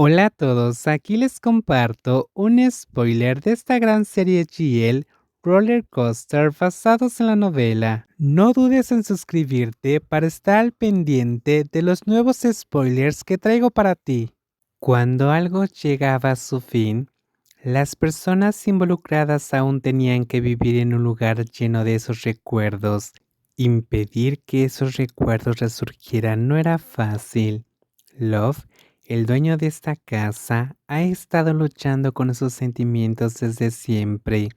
Hola a todos, aquí les comparto un spoiler de esta gran serie GL Roller Coaster basados en la novela. No dudes en suscribirte para estar al pendiente de los nuevos spoilers que traigo para ti. Cuando algo llegaba a su fin, las personas involucradas aún tenían que vivir en un lugar lleno de esos recuerdos. Impedir que esos recuerdos resurgieran no era fácil. Love, el dueño de esta casa, ha estado luchando con esos sentimientos desde siempre,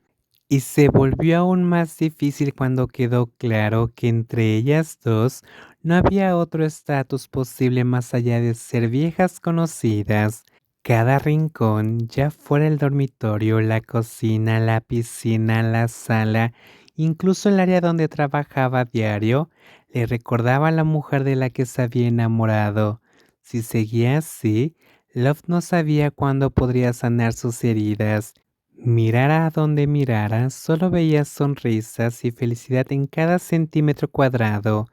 y se volvió aún más difícil cuando quedó claro que entre ellas dos no había otro estatus posible más allá de ser viejas conocidas. Cada rincón, ya fuera el dormitorio, la cocina, la piscina, la sala, incluso el área donde trabajaba a diario, le recordaba a la mujer de la que se había enamorado. Si seguía así, Love no sabía cuándo podría sanar sus heridas. Mirara a donde mirara, solo veía sonrisas y felicidad en cada centímetro cuadrado.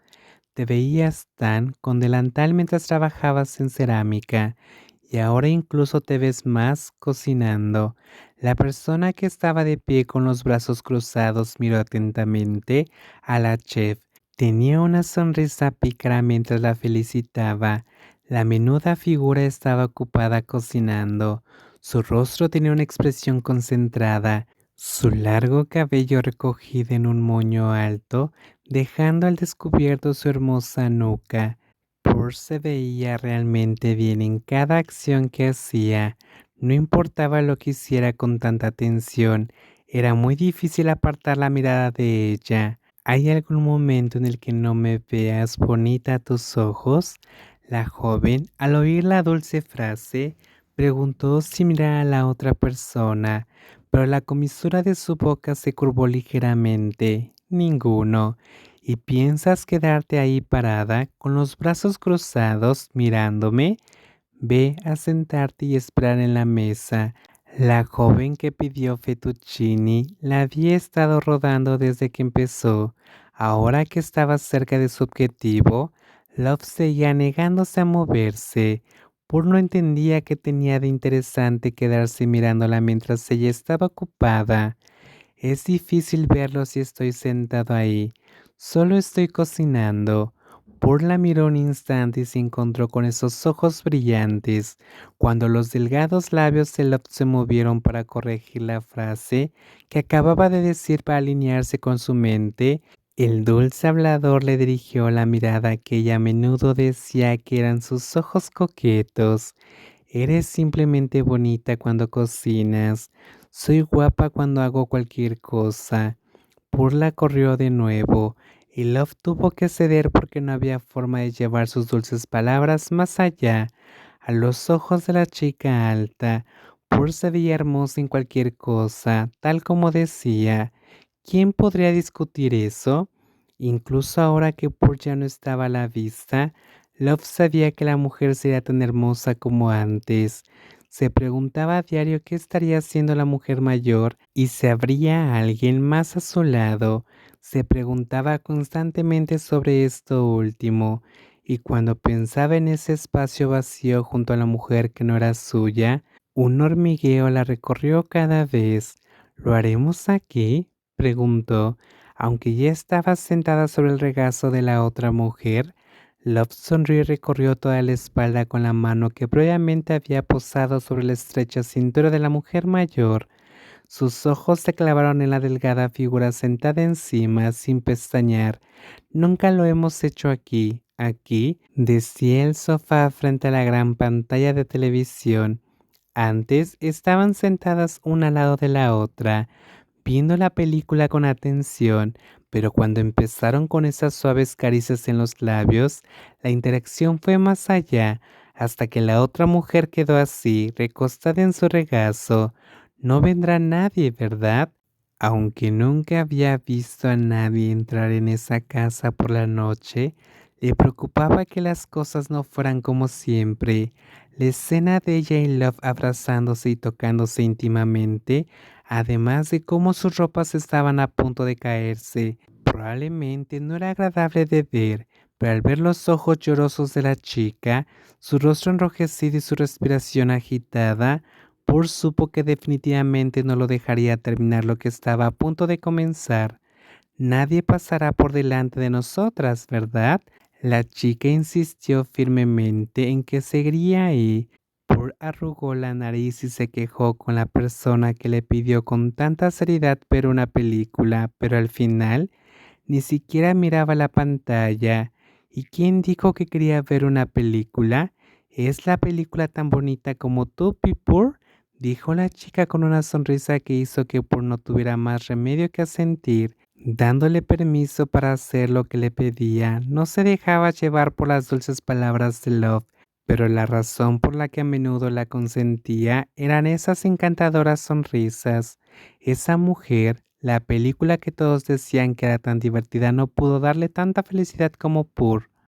Te veías tan con delantal mientras trabajabas en cerámica, y ahora incluso te ves más cocinando. La persona que estaba de pie con los brazos cruzados miró atentamente a la chef. Tenía una sonrisa pícara mientras la felicitaba. La menuda figura estaba ocupada cocinando. Su rostro tenía una expresión concentrada. Su largo cabello recogido en un moño alto, dejando al descubierto su hermosa nuca. Pearl se veía realmente bien en cada acción que hacía. No importaba lo que hiciera con tanta atención, era muy difícil apartar la mirada de ella. ¿Hay algún momento en el que no me veas bonita a tus ojos? La joven, al oír la dulce frase, preguntó si mirara a la otra persona, pero la comisura de su boca se curvó ligeramente. Ninguno. ¿Y piensas quedarte ahí parada, con los brazos cruzados, mirándome? Ve a sentarte y esperar en la mesa. La joven que pidió fettuccini la había estado rodando desde que empezó. Ahora que estaba cerca de su objetivo, Love seguía negándose a moverse. Por no entendía qué tenía de interesante quedarse mirándola mientras ella estaba ocupada. Es difícil verlo si estoy sentado ahí. Solo estoy cocinando. Burla miró un instante y se encontró con esos ojos brillantes. Cuando los delgados labios de Love se movieron para corregir la frase que acababa de decir para alinearse con su mente, el dulce hablador le dirigió la mirada que ella a menudo decía que eran sus ojos coquetos. Eres simplemente bonita cuando cocinas. Soy guapa cuando hago cualquier cosa. Burla corrió de nuevo, y Love tuvo que ceder porque no había forma de llevar sus dulces palabras más allá. A los ojos de la chica alta, Pur se veía hermosa en cualquier cosa, tal como decía. ¿Quién podría discutir eso? Incluso ahora que Pur ya no estaba a la vista, Love sabía que la mujer sería tan hermosa como antes. Se preguntaba a diario qué estaría haciendo la mujer mayor y si habría alguien más a su lado. Se preguntaba constantemente sobre esto último, y cuando pensaba en ese espacio vacío junto a la mujer que no era suya, un hormigueo la recorrió cada vez. ¿Lo haremos aquí?, preguntó, aunque ya estaba sentada sobre el regazo de la otra mujer. Love sonrió y recorrió toda la espalda con la mano que previamente había posado sobre la estrecha cintura de la mujer mayor. Sus ojos se clavaron en la delgada figura sentada encima, sin pestañear. Nunca lo hemos hecho aquí. Aquí, decía el sofá frente a la gran pantalla de televisión. Antes estaban sentadas una al lado de la otra, viendo la película con atención, pero cuando empezaron con esas suaves caricias en los labios, la interacción fue más allá, hasta que la otra mujer quedó así, recostada en su regazo. No vendrá nadie, ¿verdad? Aunque nunca había visto a nadie entrar en esa casa por la noche, le preocupaba que las cosas no fueran como siempre. La escena de ella y Love abrazándose y tocándose íntimamente, además de cómo sus ropas estaban a punto de caerse, probablemente no era agradable de ver, pero al ver los ojos llorosos de la chica, su rostro enrojecido y su respiración agitada, Pur supo que definitivamente no lo dejaría terminar lo que estaba a punto de comenzar. Nadie pasará por delante de nosotras, ¿verdad? La chica insistió firmemente en que seguiría ahí. Pur arrugó la nariz y se quejó con la persona que le pidió con tanta seriedad ver una película, pero al final ni siquiera miraba la pantalla. ¿Y quién dijo que quería ver una película? ¿Es la película tan bonita como tú, Pipur? Dijo la chica con una sonrisa que hizo que Pur no tuviera más remedio que asentir, dándole permiso para hacer lo que le pedía. No se dejaba llevar por las dulces palabras de Love, pero la razón por la que a menudo la consentía eran esas encantadoras sonrisas. Esa mujer, la película que todos decían que era tan divertida, no pudo darle tanta felicidad como Pur.